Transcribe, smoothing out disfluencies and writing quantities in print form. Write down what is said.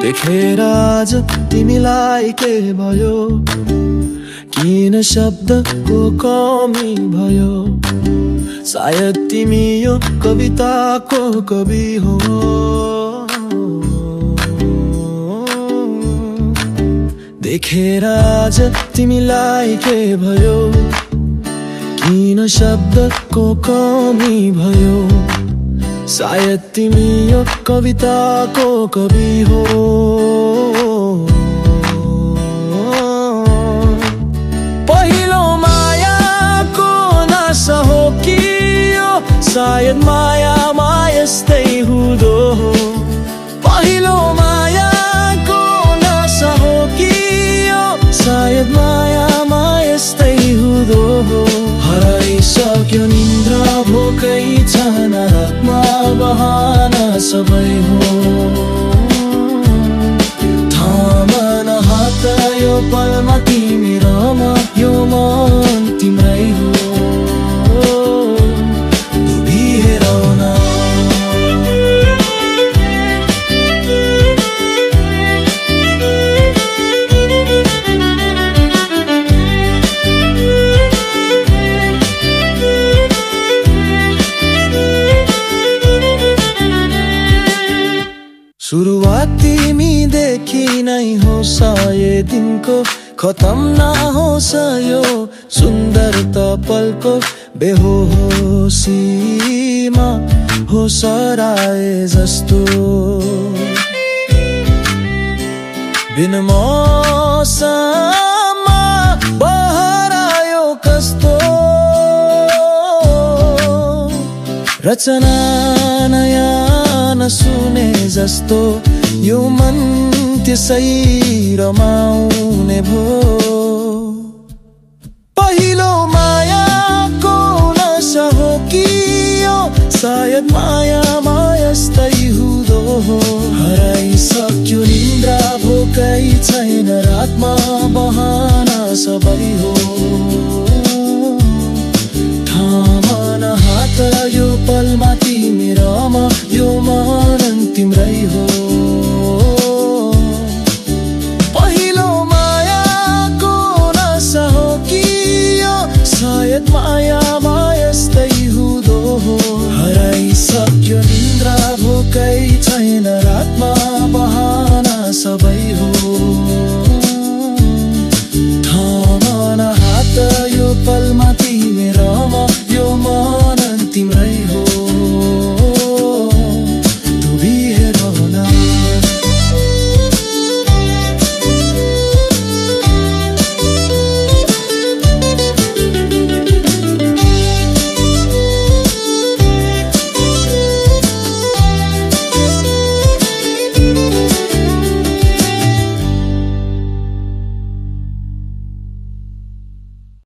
देखेर आज तिमीलाई के भयो, किन शब्दको कमी भयो। सायद तिमी यो कविताको कवि हो। देखेर आज तिमीलाई के भयो, किन शब्दको कमी भयो। सायद तिमी यो कविताको कवि हो। पहिलो मायाको नशा हो कि यो, सायद मायामा यस्तै हुँदो हो। पहिलो मायाको नशा हो कि यो, सायद मायामा यस्तै हुँदो हो। हराइसक्यो निन्द्रा भोकै छन्, आत्मा बहाना सबै हो। थामन हात यो पलमा तिमी र म, यो मन तिम्रै हो। डुबिहेरौ न। सुरुवात तिमीदेखि नै होस् ये दिनको, खतम नहोस् यो सुन्दरता पलको। बेहोसीमा होस् हराए जस्तो, बिन मौसममा बहरायो कस्तो। रचना नयाँ नसुने जस्तो, यो मन त्यसै रमाउने भो। पहिलो मायाको नशा हो कि यो, सायद मायामा यस्तै